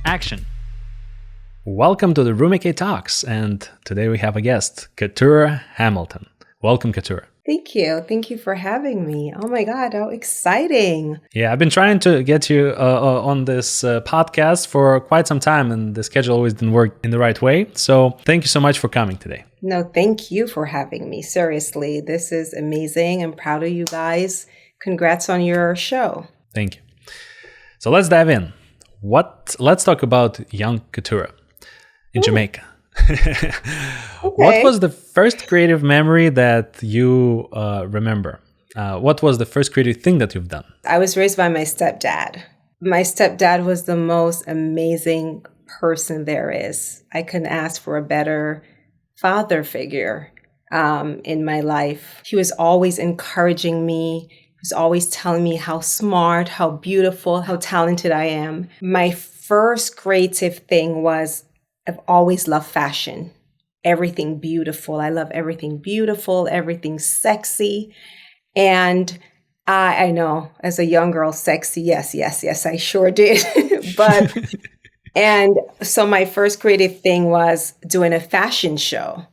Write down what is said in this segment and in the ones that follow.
action. Welcome to the Rumikay Talks, and today we have a guest, Keturah Hamilton. Welcome, Keturah. Thank you. Thank you for having me. Oh my God, how exciting. Yeah, I've been trying to get you on this podcast for quite some time, and the schedule always didn't work in the right way. So thank you so much for coming today. No, thank you for having me. Seriously, this is amazing. I'm proud of you guys. Congrats on your show. Thank you. So let's dive in. Let's talk about young Keturah in Jamaica. Okay. What was the first creative memory that you remember? What was the first creative thing that you've done? I was raised by my stepdad. My stepdad was the most amazing person there is. I couldn't ask for a better father figure in my life. He was always encouraging me. He was always telling me how smart, how beautiful, how talented I am. My first creative thing was I've always loved fashion. Everything beautiful. I love everything beautiful, everything sexy. And I know as a young girl, sexy, yes, I sure did. And so my first creative thing was doing a fashion show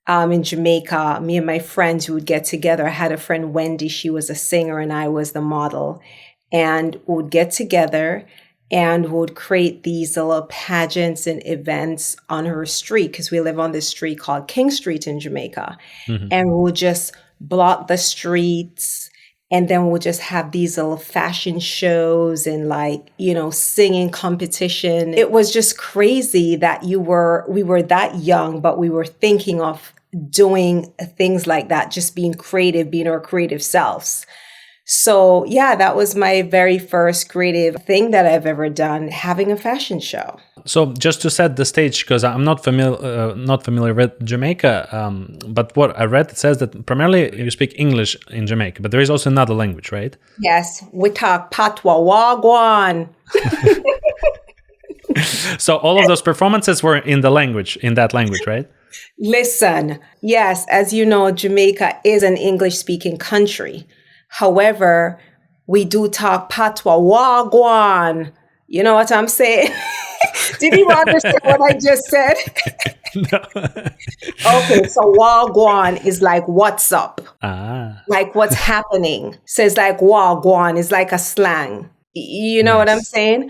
in Jamaica. Me and my friends would get together. I had a friend, Wendy, she was a singer and I was the model. And we would get together and would create these little pageants and events on her street, because we live on this street called King Street in Jamaica. Mm-hmm. And we would just block the streets, and then we'll just have these little fashion shows and singing competition. It was just crazy that we were that young, but we were thinking of doing things like that, just being creative, being our creative selves. So yeah, that was my very first creative thing that I've ever done, having a fashion show. So just to set the stage, because I'm not familiar with Jamaica, but what I read, it says that primarily you speak English in Jamaica, but there is also another language, right? Yes, we talk Patois, Wagwan. So all of those performances were in that language, right? Listen, yes, as you know, Jamaica is an English-speaking country. However, we do talk Patois, Wagwan. You know what I'm saying? Did you understand what I just said? No. Okay, so Wagwan is like, what's up? Like, what's happening? So it's like Wagwan is like a slang. You know what I'm saying?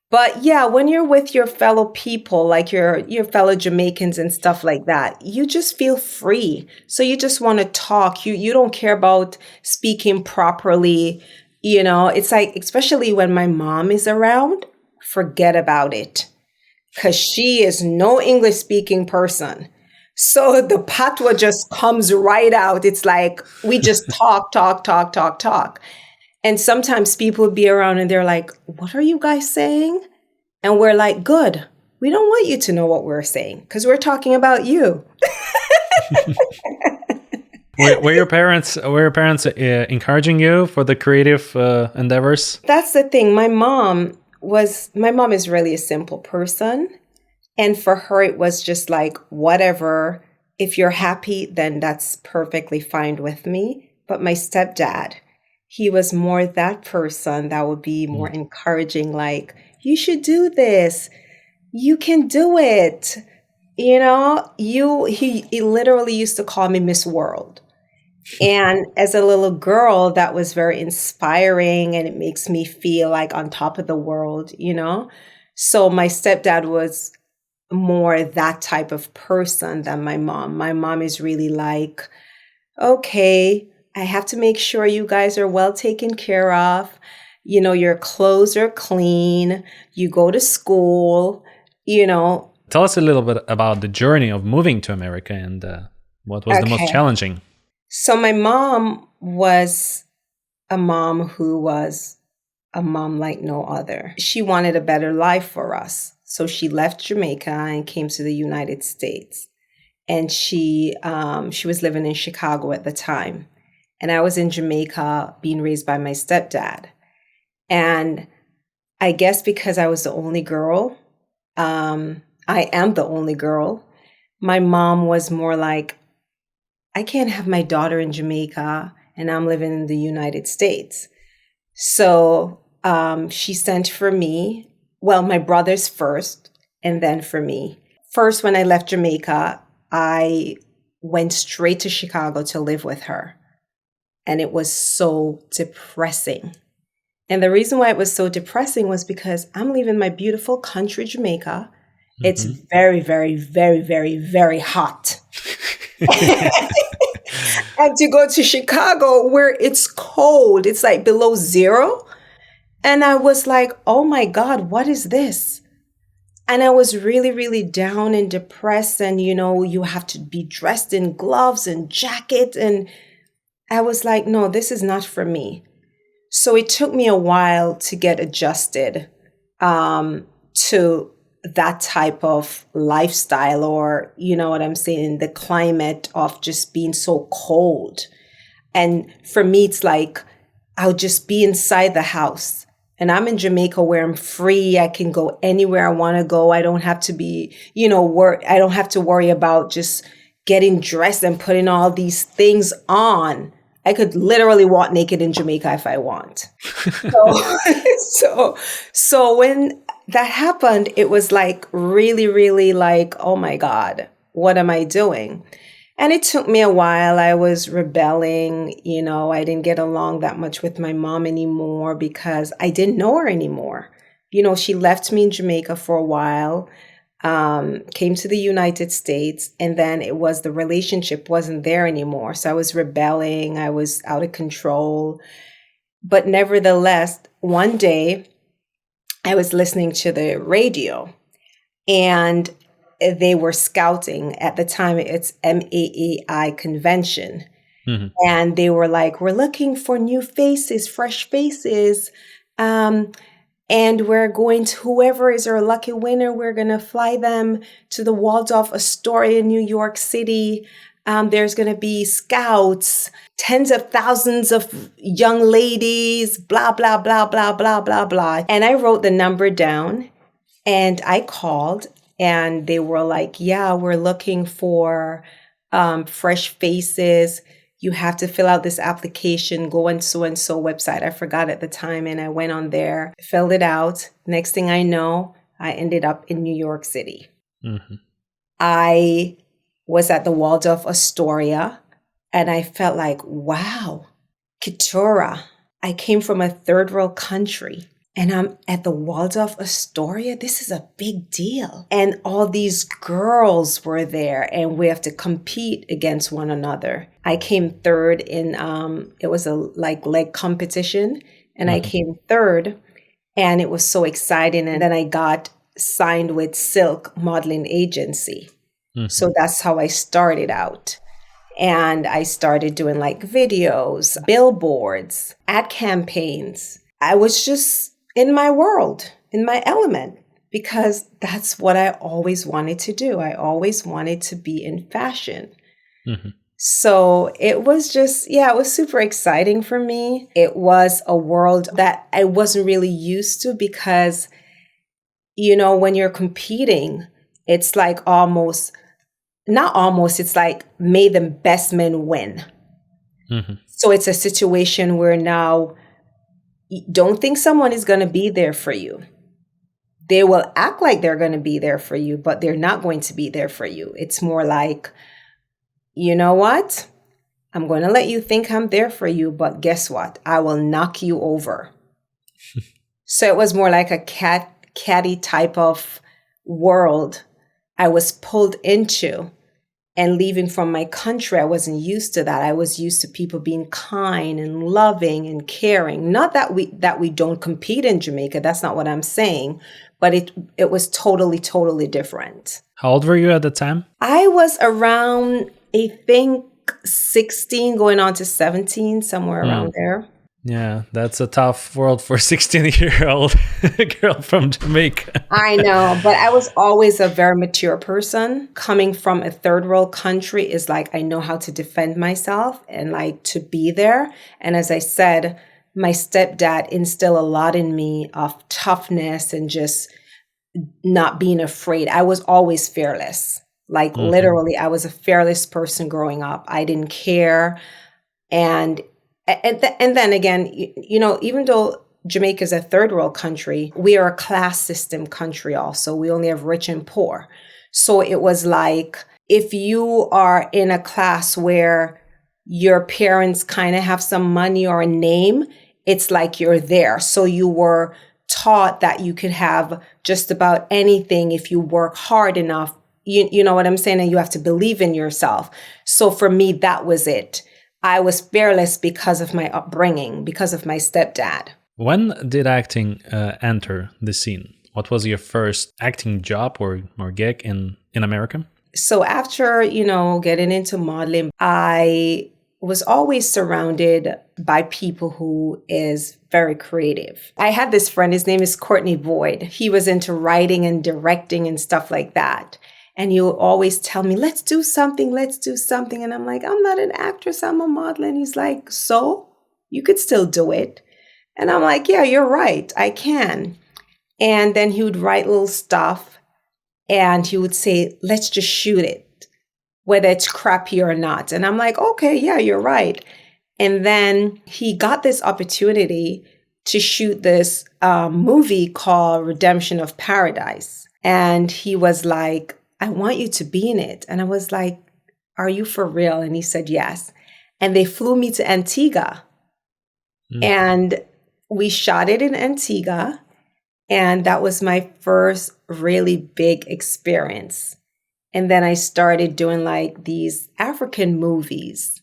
But yeah, when you're with your fellow people, like your fellow Jamaicans and stuff like that, you just feel free. So you just want to talk. You don't care about speaking properly. You know, it's like, especially when my mom is around, forget about it. Because she is no English speaking person. So the patois just comes right out. It's like, we just talk. And sometimes people would be around and they're like, what are you guys saying? And we're like, good. We don't want you to know what we're saying because we're talking about you. Were your parents encouraging you for the creative endeavors? That's the thing. My mom is really a simple person. And for her, it was just like, whatever. If you're happy, then that's perfectly fine with me. But my stepdad, he was more that person that would be more encouraging, like, you should do this. You can do it. You know, he literally used to call me Miss World. And as a little girl, that was very inspiring and it makes me feel like on top of the world, you know? So my stepdad was more that type of person than my mom. My mom is really like, okay, I have to make sure you guys are well taken care of. You know, your clothes are clean. You go to school, you know. Tell us a little bit about the journey of moving to America and what was the most challenging. So my mom was a mom who was a mom like no other. She wanted a better life for us. So she left Jamaica and came to the United States. And she was living in Chicago at the time. And I was in Jamaica being raised by my stepdad. And I guess because I was the only girl, I am the only girl, my mom was more like, I can't have my daughter in Jamaica and I'm living in the United States. So she sent for me Well, my brothers first, and then for me. First, when I left Jamaica, I went straight to Chicago to live with her. And it was so depressing. And the reason why it was so depressing was because I'm leaving my beautiful country, Jamaica. It's very, very, very, very, very hot. And to go to Chicago where it's cold, it's like below zero. And I was like, oh my God, what is this? And I was really, really down and depressed. And, you have to be dressed in gloves and jacket. And I was like, no, this is not for me. So it took me a while to get adjusted to that type of lifestyle, or, you know what I'm saying, the climate of just being so cold. And for me, it's like, I'll just be inside the house. And I'm in Jamaica where I'm free. I can go anywhere I want to go. I don't have to be, I don't have to worry about just getting dressed and putting all these things on. I could literally walk naked in Jamaica if I want. So when that happened, it was like really, really like, oh my God, what am I doing? And it took me a while. I was rebelling. I didn't get along that much with my mom anymore because I didn't know her anymore. She left me in Jamaica for a while, came to the United States, and then the relationship wasn't there anymore. So I was rebelling. I was out of control. But nevertheless, one day I was listening to the radio, and they were scouting. At the time, it's MAAI convention. Mm-hmm. And they were like, we're looking for new faces, fresh faces. And we're going to, whoever is our lucky winner, we're going to fly them to the Waldorf Astoria in New York City. There's going to be scouts, tens of thousands of young ladies, blah, blah, blah, blah, blah, blah, blah. And I wrote the number down and I called, and they were like, yeah, we're looking for fresh faces. You have to fill out this application, go on so-and-so website. I forgot at the time. And I went on there, filled it out. Next thing I know, I ended up in New York City. Mm-hmm. I was at the Waldorf Astoria, and I felt like, wow, Keturah. I came from a third world country, and I'm at the Waldorf Astoria. This is a big deal. And all these girls were there, and we have to compete against one another. I came third in, it was a leg competition, and I came third, and it was so exciting. And then I got signed with Silk Modeling Agency. Mm-hmm. So that's how I started out. And I started doing videos, billboards, ad campaigns. I was just in my world, in my element, because that's what I always wanted to do. I always wanted to be in fashion. Mm-hmm. So it was just, it was super exciting for me. It was a world that I wasn't really used to because, when you're competing, it's like it's like may the best men win. Mm-hmm. So it's a situation where now, don't think someone is going to be there for you. They will act like they're going to be there for you, but they're not going to be there for you. It's more like, you know what? I'm going to let you think I'm there for you, but guess what? I will knock you over. So it was more like a catty type of world I was pulled into. And leaving from my country, I wasn't used to that. I was used to people being kind and loving and caring. Not that we don't compete in Jamaica. That's not what I'm saying. But it was totally, totally different. How old were you at the time? I was around, I think, 16 going on to 17, somewhere around there. Yeah, that's a tough world for a 16-year-old girl from Jamaica. I know, but I was always a very mature person. Coming from a third world country is like, I know how to defend myself and to be there. And as I said, my stepdad instilled a lot in me of toughness and just not being afraid. I was always fearless. Literally, I was a fearless person growing up. I didn't care. And then again, even though Jamaica is a third world country. We are a class system country also. We only have rich and poor. So it was like, if you are in a class where your parents kind of have some money or a name, it's like you're there. So you were taught that you could have just about anything if you work hard enough. You know what I'm saying? And you have to believe in yourself. So for me, that was it. I was fearless because of my upbringing, because of my stepdad. When did acting enter the scene? What was your first acting job or gig in America? So after, getting into modeling, I was always surrounded by people who is very creative. I had this friend, his name is Courtney Boyd. He was into writing and directing and stuff like that. And he would always tell me, let's do something. And I'm like, I'm not an actress, I'm a model. And he's like, so you could still do it. And I'm like, yeah, you're right, I can. And then he would write little stuff and he would say, let's just shoot it, whether it's crappy or not. And I'm like, okay, yeah, you're right. And then he got this opportunity to shoot this movie called Redemption of Paradise. And he was like, I want you to be in it. And I was like, are you for real? And he said, yes. And they flew me to Antigua. And we shot it in Antigua. And that was my first really big experience. And then I started doing like these African movies.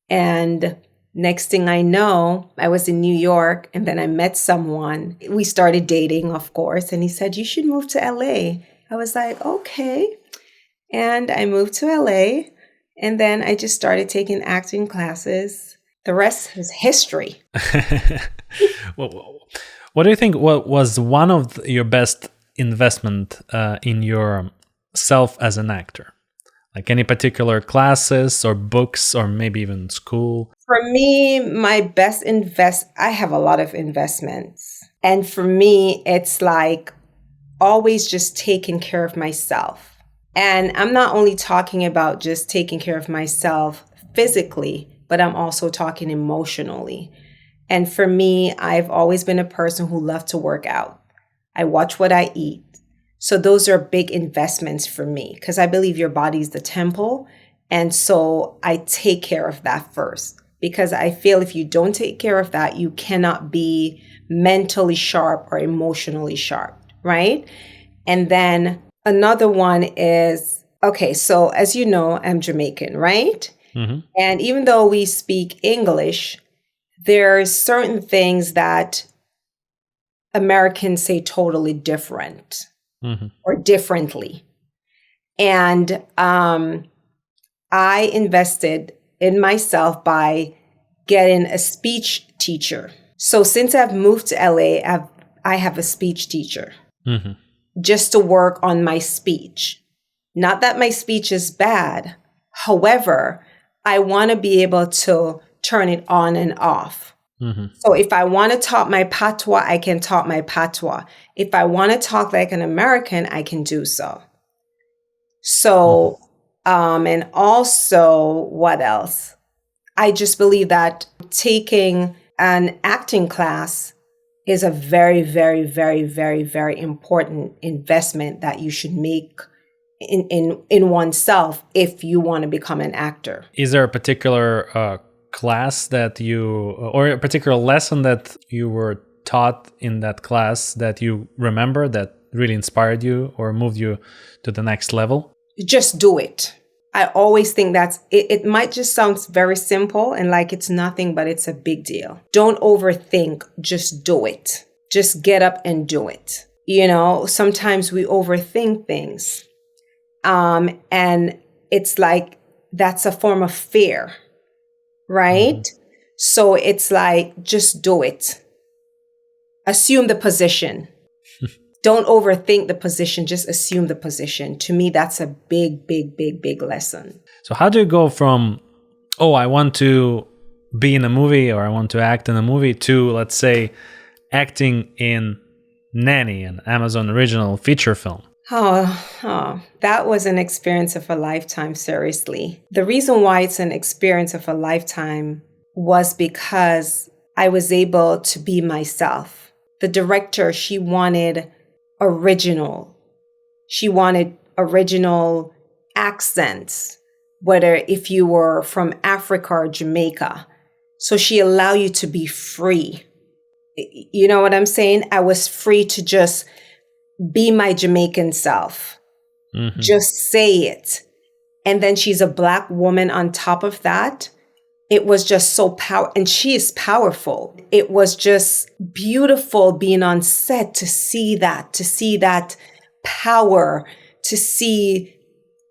And next thing I know, I was in New York and then I met someone. We started dating, of course. And he said, you should move to LA. I was like, okay. And I moved to LA. And then I just started taking acting classes. The rest is history. Well, what do you think was one of your best investment in your self as an actor? Like any particular classes or books or maybe even school? For me, my best I have a lot of investments. And for me, it's like always just taking care of myself. And I'm not only talking about just taking care of myself physically, but I'm also talking emotionally. And for me, I've always been a person who loved to work out. I watch what I eat. So those are big investments for me because I believe your body's the temple. And so I take care of that first because I feel if you don't take care of that, you cannot be mentally sharp or emotionally sharp, right? And then another one is, okay, so as you know, I'm Jamaican, right? Mm-hmm. And even though we speak English, there's certain things that Americans say totally different or differently. And I invested in myself by getting a speech teacher. So since I've moved to LA, I have a speech teacher just to work on my speech. Not that my speech is bad. However, I want to be able to turn it on and off. So if I want to talk my patois, I can talk my patois. If I want to talk like an American, I can do so. So, and also, what else? I just believe that taking an acting class is a very, very, very, very, very important investment that you should make in oneself if you want to become an actor. Is there a particular class that or a particular lesson that you were taught in that class that you remember that really inspired you or moved you to the next level? Just do it. I always think it might just sound very simple and like it's nothing, but it's a big deal. Don't overthink, just do it. Just get up and do it. You know, sometimes we overthink things. And it's like, that's a form of fear, right? So it's like, just do it. Assume the position. Don't overthink the position, just assume the position. To me, that's a big, big, big, big lesson. So how do you go from, I want to be in a movie or I want to act in a movie to, let's say, acting in Nanny, an Amazon original feature film? That was an experience of a lifetime, seriously. The reason why it's an experience of a lifetime was because I was able to be myself. The director, she wanted original. She wanted original accents, whether if you were from Africa or Jamaica. So she allowed you to be free. You know what I'm saying? I was free to just be my Jamaican self. Mm-hmm. Just say it. And then she's a Black woman on top of that. It was just so powerful. And she is powerful. It was just beautiful being on set to see that power, to see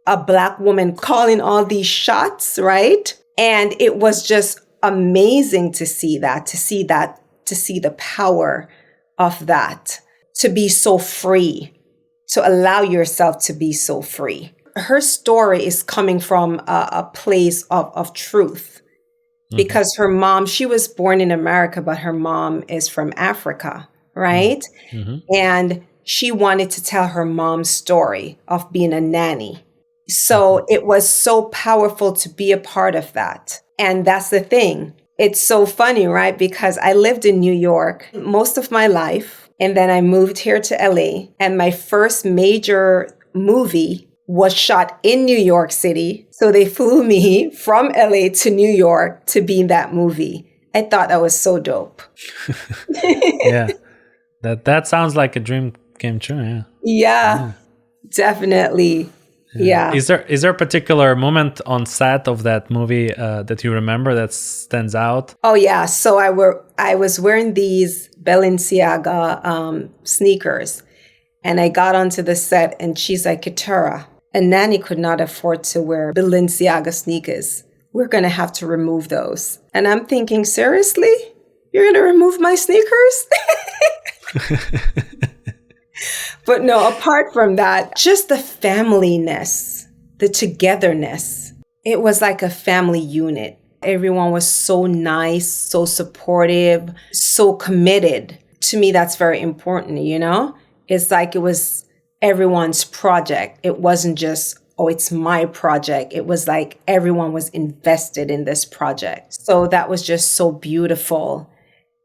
a Black woman calling all these shots, right? And it was just amazing to see the power of that, to be so free, to allow yourself to be so free. Her story is coming from a place of truth, because her mom, she was born in America, but her mom is from Africa, right? Mm-hmm. And she wanted to tell her mom's story of being a nanny. So it was so powerful to be a part of that. And that's the thing. It's so funny, right? Because I lived in New York most of my life, and then I moved here to LA, and my first major movie was shot in New York City. So they flew me from LA to New York to be in that movie. I thought that was so dope. Yeah. That sounds like a dream came true. Yeah. Definitely. Yeah. Is there a particular moment on set of that movie that you remember that stands out? Oh yeah. So I was wearing these Balenciaga sneakers, and I got onto the set, and she's like, Keturah, a nanny could not afford to wear Balenciaga sneakers. We're going to have to remove those. And I'm thinking, seriously? You're going to remove my sneakers? But no, apart from that, just the familyness, the togetherness. It was like a family unit. Everyone was so nice, so supportive, so committed. To me, that's very important, you know? It's like it was everyone's project. It wasn't just, oh, it's my project. It was like everyone was invested in this project. So that was just so beautiful.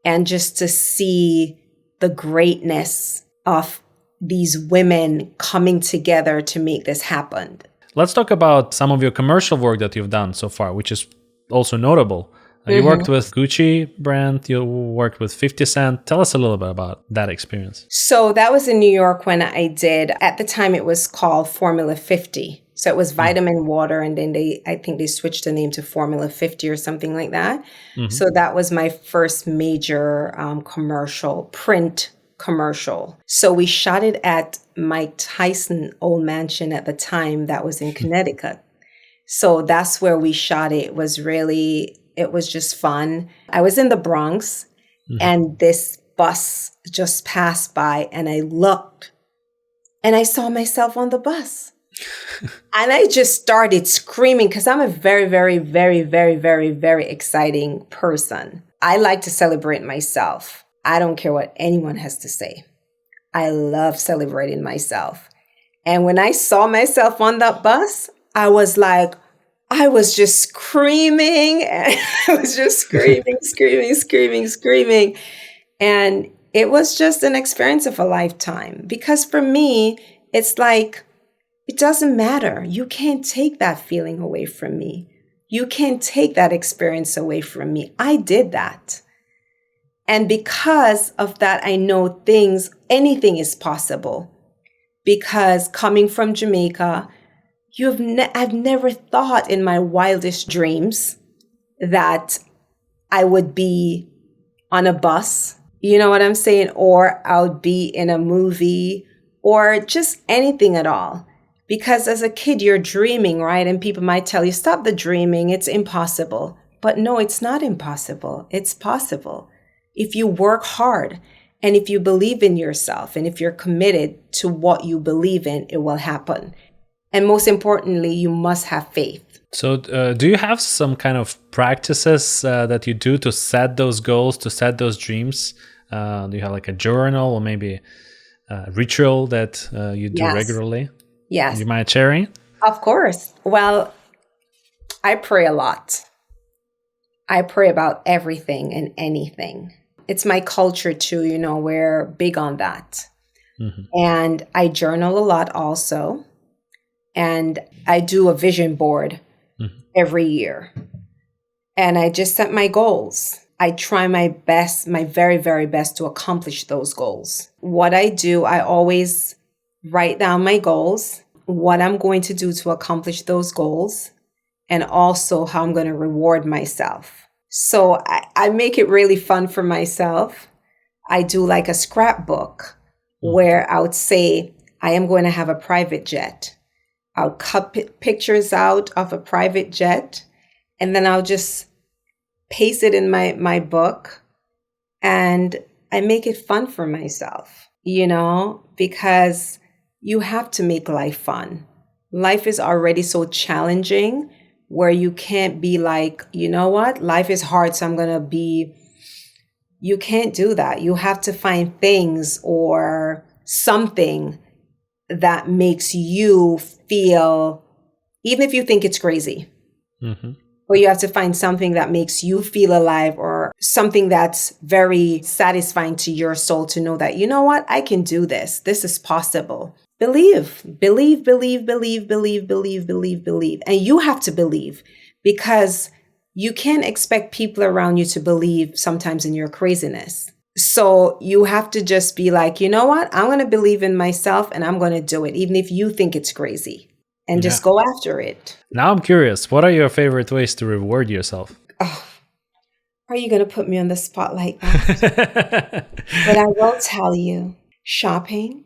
And just to see the greatness of these women coming together to make this happen. Let's talk about some of your commercial work that you've done so far, which is also notable. You worked with Gucci brand, you worked with 50 Cent. Tell us a little bit about that experience. So that was in New York when I did, at the time it was called Formula 50. So it was vitamin water, and then I think they switched the name to Formula 50 or something like that. Mm-hmm. So that was my first major commercial, print commercial. So we shot it at Mike Tyson old mansion at the time that was in Connecticut. So that's where we shot it. It was just fun. I was in the Bronx, and this bus just passed by, and I looked and I saw myself on the bus. And I just started screaming, because I'm a very, very, very, very, very, very exciting person. I like to celebrate myself. I don't care what anyone has to say. I love celebrating myself. And when I saw myself on that bus, I was just screaming. And I was just screaming, screaming. And it was just an experience of a lifetime. Because for me, it's like, it doesn't matter. You can't take that feeling away from me. You can't take that experience away from me. I did that. And because of that, I know anything is possible. Because coming from Jamaica, I've never thought in my wildest dreams that I would be on a bus, you know what I'm saying? Or I would be in a movie, or just anything at all. Because as a kid, you're dreaming, right? And people might tell you, stop the dreaming, it's impossible. But no, it's not impossible. It's possible. If you work hard, and if you believe in yourself, and if you're committed to what you believe in, it will happen. And most importantly, you must have faith. So do you have some kind of practices that you do to set those goals, to set those dreams? Do you have like a journal or maybe a ritual that you do regularly? Yes. You mind sharing? Of course. Well, I pray a lot. I pray about everything and anything. It's my culture too, we're big on that. And I journal a lot also. And I do a vision board every year. And I just set my goals. I try my best, my very, very best to accomplish those goals. What I do, I always write down my goals, what I'm going to do to accomplish those goals, and also how I'm going to reward myself. So I make it really fun for myself. I do like a scrapbook where I would say, I am going to have a private jet. I'll cut pictures out of a private jet, and then I'll just paste it in my book, and I make it fun for myself, because you have to make life fun. Life is already so challenging where you can't be like, you know what, life is hard, so you can't do that. You have to find things or something that makes you feel, even if you think it's crazy, or you have to find something that makes you feel alive, or something that's very satisfying to your soul to know that, you know what, I can do this. This is possible. Believe. And you have to believe, because you can't expect people around you to believe sometimes in your craziness. So you have to just be like, you know what? I'm going to believe in myself and I'm going to do it, even if you think it's crazy, and just go after it. Now I'm curious, what are your favorite ways to reward yourself? Oh, are you going to put me on the spot like that? But I will tell you, shopping.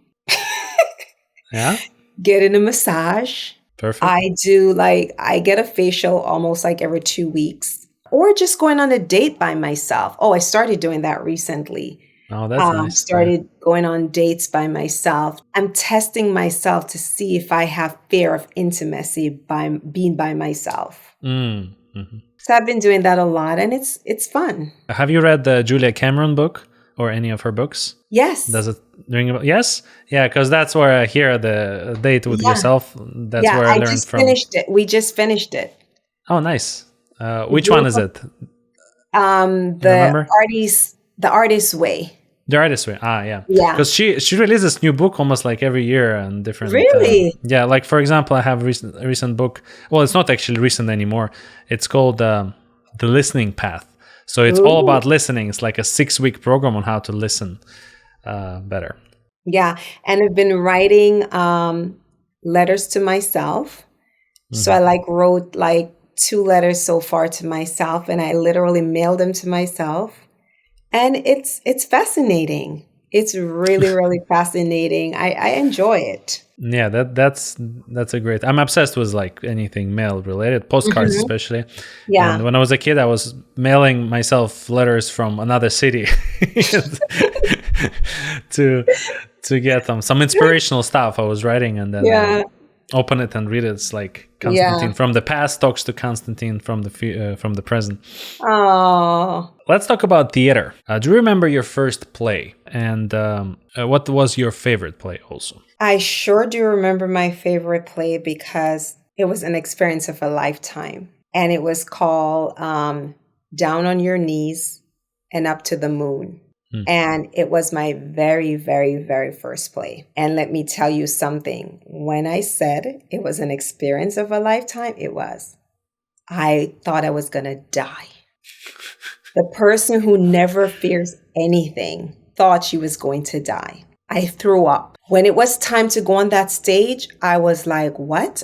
Yeah. Getting a massage. Perfect. I get a facial almost like every 2 weeks. Or just going on a date by myself. Oh, I started doing that recently. Oh, that's nice. Started going on dates by myself. I'm testing myself to see if I have fear of intimacy by being by myself. So I've been doing that a lot, and it's fun. Have you read the Julia Cameron book or any of her books? Yes. Does it ring a bell? Yes? Yeah, because that's where I hear the date with yourself. That's where I learned from. Finished it. We just finished it. Oh, nice. Which one is it? The Artist's Way. The Artist's Way. Ah, yeah. Yeah. Because she releases new book almost like every year and different. Really? Yeah. Like for example, I have a recent book. Well, it's not actually recent anymore. It's called The Listening Path. So it's all about listening. It's like a 6-week program on how to listen better. Yeah, and I've been writing letters to myself. So I wrote 2 letters so far to myself, and I literally mailed them to myself. And it's fascinating. It's really, really fascinating. I enjoy it. Yeah, that's a great. I'm obsessed with anything mail related, postcards especially. Yeah. And when I was a kid, I was mailing myself letters from another city to get them some inspirational stuff I was writing, and then open it and read it. It's like Konstantin from the past talks to Konstantin from the present. Oh. Let's talk about theater. Do you remember your first play? And what was your favorite play also? I sure do remember my favorite play, because it was an experience of a lifetime. And it was called Down on Your Knees and Up to the Moon. And it was my very, very, very first play. And let me tell you something. When I said it was an experience of a lifetime, it was. I thought I was going to die. The person who never fears anything thought she was going to die. I threw up. When it was time to go on that stage, I was like, what?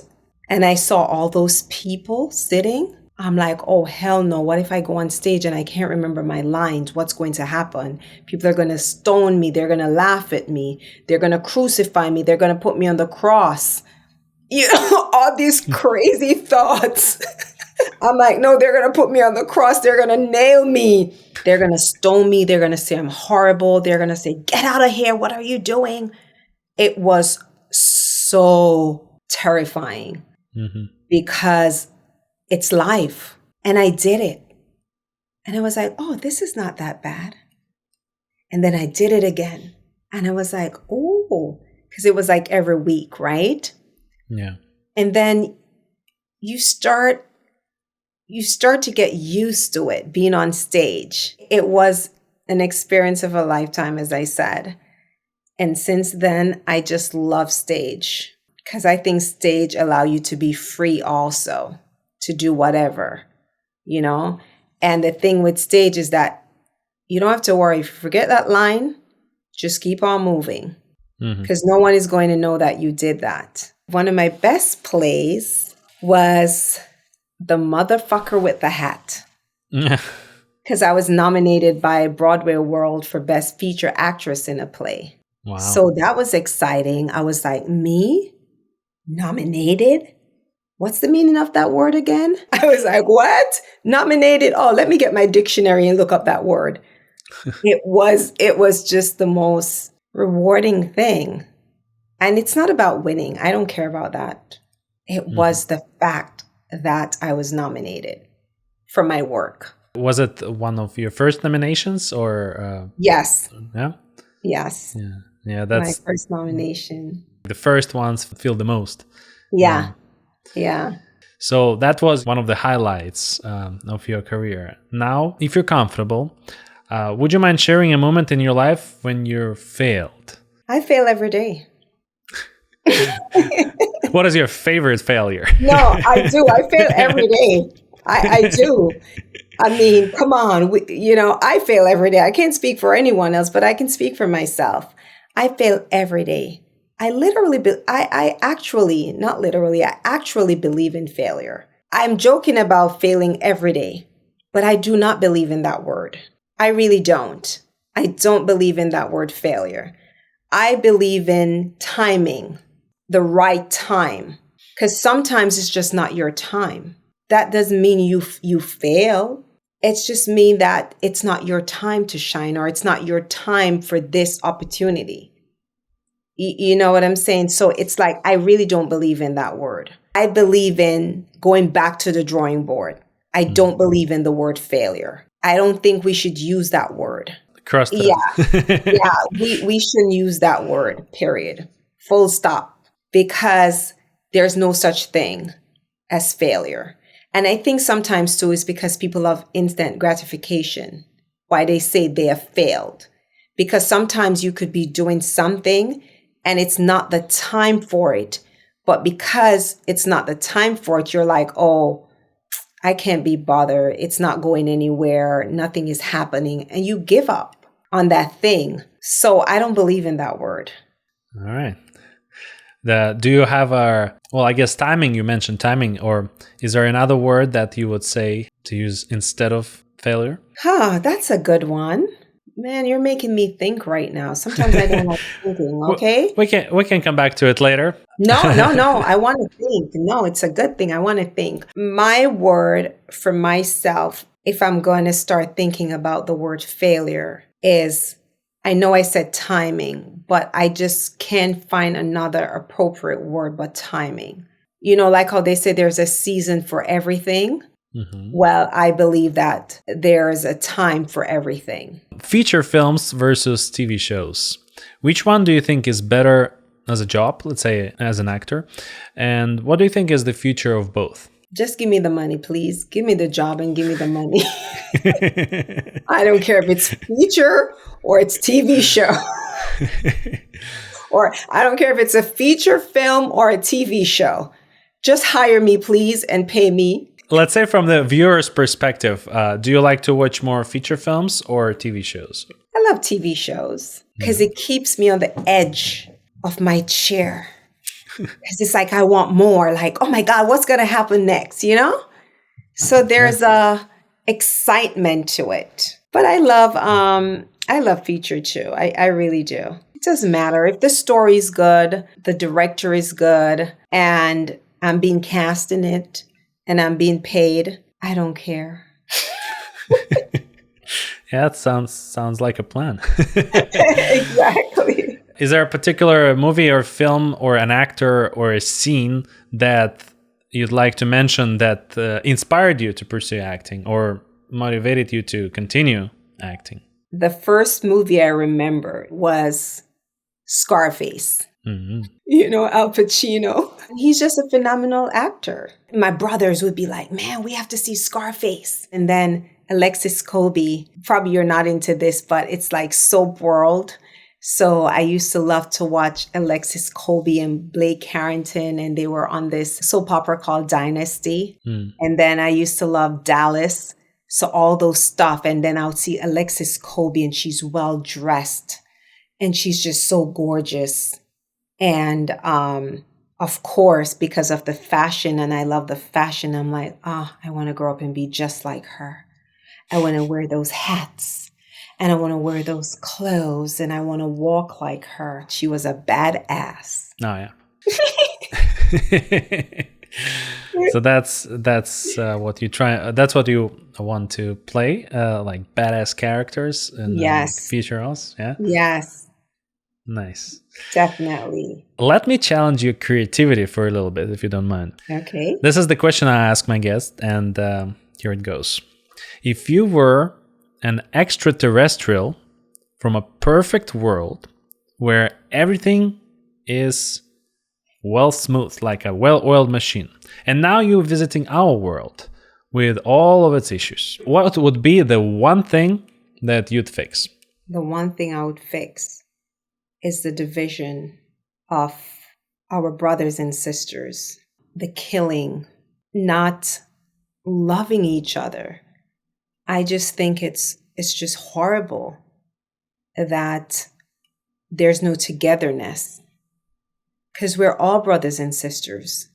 And I saw all those people sitting. I'm like, oh, hell no. What if I go on stage and I can't remember my lines? What's going to happen? People are going to stone me. They're going to laugh at me. They're going to crucify me. They're going to put me on the cross. All these crazy thoughts. I'm like, no, they're going to put me on the cross. They're going to nail me. They're going to stone me. They're going to say I'm horrible. They're going to say, get out of here. What are you doing? It was so terrifying because it's life. And I did it. And I was like, oh, this is not that bad. And then I did it again. And I was like, oh, because it was every week, right? Yeah. And then you start you start to get used to it being on stage. It was an experience of a lifetime, as I said. And since then, I just love stage because I think stage allow you to be free also to do whatever, you know? And the thing with stage is that you don't have to worry. If you forget that line, just keep on moving because no one is going to know that you did that. One of my best plays was The Motherfucker with the Hat. Because I was nominated by Broadway World for Best Feature Actress in a Play. Wow. So that was exciting. I was like, me? Nominated? What's the meaning of that word again? I was like, what? Nominated? Oh, let me get my dictionary and look up that word. It was just the most rewarding thing. And it's not about winning. I don't care about that. It was the fact that I was nominated for my work. Was it one of your first nominations or? Yes. Yeah? Yes. Yeah, that's my first nomination. The first ones feel the most. Yeah. So that was one of the highlights of your career. Now, if you're comfortable, would you mind sharing a moment in your life when you failed? I fail every day. What is your favorite failure? No, I do. I fail every day. I do. I mean, come on. I fail every day. I can't speak for anyone else, but I can speak for myself. I fail every day. I actually believe in failure. I'm joking about failing every day, but I do not believe in that word. I really don't. I don't believe in that word failure. I believe in timing, the right time, because sometimes it's just not your time. That doesn't mean you fail. It's just mean that it's not your time to shine, or it's not your time for this opportunity. You know what I'm saying? So it's like, I really don't believe in that word. I believe in going back to the drawing board. I don't believe in the word failure. I don't think we should use that word. Cross that. We shouldn't use that word, period. Full stop. Because there's no such thing as failure. And I think sometimes too is because people have instant gratification, why they say they have failed. Because sometimes you could be doing something and it's not the time for it. But because it's not the time for it, you're like, oh, I can't be bothered. It's not going anywhere. Nothing is happening. And you give up on that thing. So I don't believe in that word. All right. Do you have I guess timing, you mentioned timing, or is there another word that you would say to use instead of failure? That's a good one. Man, you're making me think right now. Sometimes I don't like thinking, okay? We can come back to it later. No. I want to think. No, it's a good thing. I want to think. My word for myself, if I'm going to start thinking about the word failure, is, I know I said timing, but I just can't find another appropriate word but timing. You know, like how they say there's a season for everything. Mm-hmm. Well, I believe that there's a time for everything. Feature films versus TV shows. Which one do you think is better as a job, let's say as an actor? And what do you think is the future of both? Just give me the money, please. Give me the job and give me the money. I don't care if it's feature or it's TV show. Or I don't care if it's a feature film or a TV show. Just hire me, please, and pay me. Let's say from the viewer's perspective, do you like to watch more feature films or TV shows? I love TV shows because it keeps me on the edge of my chair. Because it's like, I want more. Like, oh my God, what's going to happen next? You know? So there's a excitement to it. But I love feature too. I really do. It doesn't matter if the story's good, the director is good, and I'm being cast in it, and I'm being paid. I don't care. Yeah, that sounds like a plan. Exactly. Is there a particular movie or film or an actor or a scene that you'd like to mention that inspired you to pursue acting or motivated you to continue acting? The first movie I remember was Scarface. Al Pacino. He's just a phenomenal actor. My brothers would be like, man, we have to see Scarface. And then Alexis Colby, probably you're not into this, but it's like Soap World. So I used to love to watch Alexis Colby and Blake Harrington, and they were on this soap opera called Dynasty. And then I used to love Dallas. So all those stuff. And then I would see Alexis Colby, and she's well dressed and she's just so gorgeous. And of course, because of the fashion, and I love the fashion, I'm like, I want to grow up and be just like her. I want to wear those hats and I want to wear those clothes and I want to walk like her. She was a badass. Oh, yeah. So that's what you try. That's what you want to play, like badass characters in feature roles. Yeah. Yes. Nice. Definitely. Let me challenge your creativity for a little bit, if you don't mind. Okay. This is the question I ask my guests, and here it goes. If you were an extraterrestrial from a perfect world where everything is well smooth, like a well-oiled machine, and now you're visiting our world with all of its issues, what would be the one thing that you'd fix? The one thing I would fix is the division of our brothers and sisters, the killing, not loving each other. I just think it's just horrible that there's no togetherness, because we're all brothers and sisters.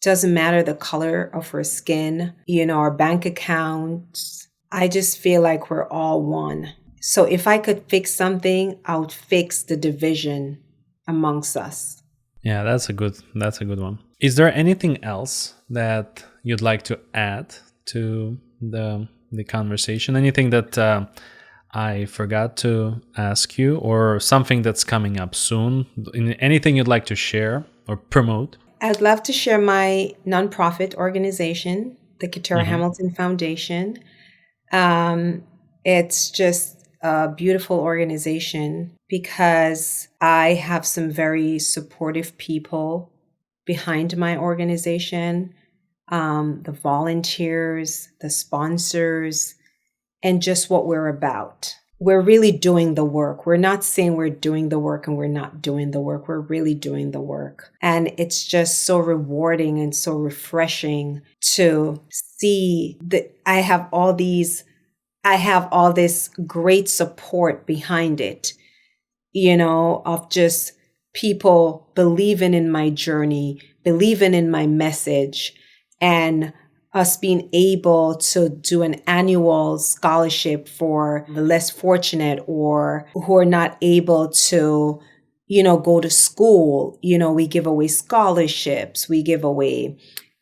Doesn't matter the color of our skin, our bank accounts. I just feel like we're all one. So if I could fix something, I would fix the division amongst us. Yeah, that's a good one. Is there anything else that you'd like to add to the conversation? Anything that I forgot to ask you, or something that's coming up soon? Anything you'd like to share or promote? I'd love to share my nonprofit organization, the Keturah Hamilton Foundation. It's just a beautiful organization because I have some very supportive people behind my organization, the volunteers, the sponsors, and just what we're about. We're really doing the work. We're not saying we're doing the work and we're not doing the work. We're really doing the work. And it's just so rewarding and so refreshing to see that I have all this great support behind it, of just people believing in my journey, believing in my message, and us being able to do an annual scholarship for the less fortunate or who are not able to, go to school. We give away scholarships, we give away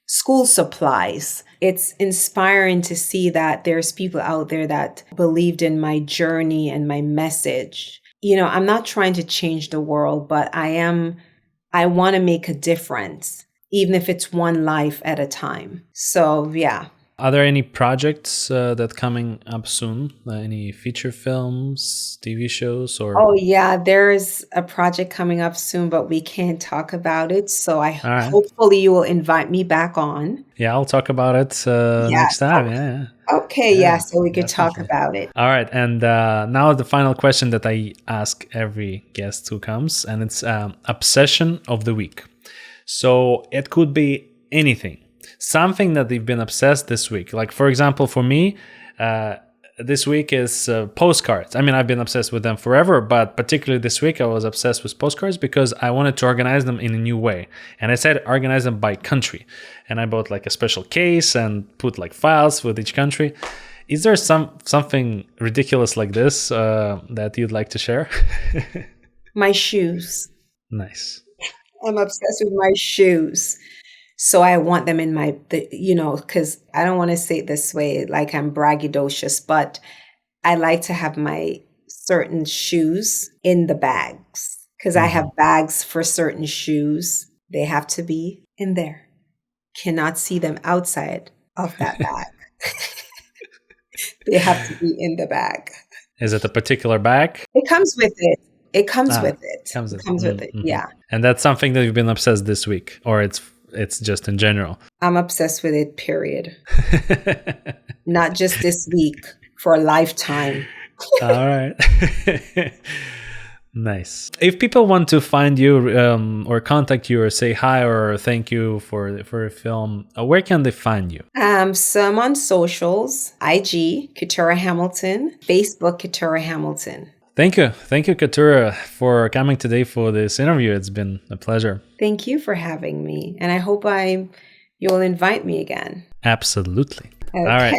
school supplies. It's inspiring to see that there's people out there that believed in my journey and my message. I'm not trying to change the world, but I want to make a difference, even if it's one life at a time. So, yeah. Are there any projects that coming up soon? Any feature films, TV shows, or? Oh yeah, there's a project coming up soon, but we can't talk about it. So hopefully you will invite me back on. Yeah, I'll talk about it next time. Yeah. Okay, yeah, so we could talk about it. All right, and now the final question that I ask every guest who comes, and it's obsession of the week. So it could be anything. Something that they've been obsessed this week. Like, for example, for me, this week is postcards. I mean, I've been obsessed with them forever, but particularly this week, I was obsessed with postcards because I wanted to organize them in a new way. And I said organize them by country. And I bought like a special case and put like files with each country. Is there something ridiculous like this that you'd like to share? My shoes. Nice. I'm obsessed with my shoes. So I want them in because I don't want to say it this way, like I'm braggadocious, but I like to have my certain shoes in the bags because I have bags for certain shoes. They have to be in there. Cannot see them outside of that bag. They have to be in the bag. Is it a particular bag? It comes with it. It comes with it. Comes It with comes with it. Yeah. And that's something that you've been obsessed this week, or it's just in general. I'm obsessed with it, period. Not just this week, for a lifetime. All right. Nice. If people want to find you or contact you or say hi or thank you for a film, where can they find you? So I'm on socials, IG, Keturah Hamilton, Facebook, Keturah Hamilton. Thank you. Thank you, Keturah, for coming today for this interview. It's been a pleasure. Thank you for having me. And I hope you'll invite me again. Absolutely. Okay. All right.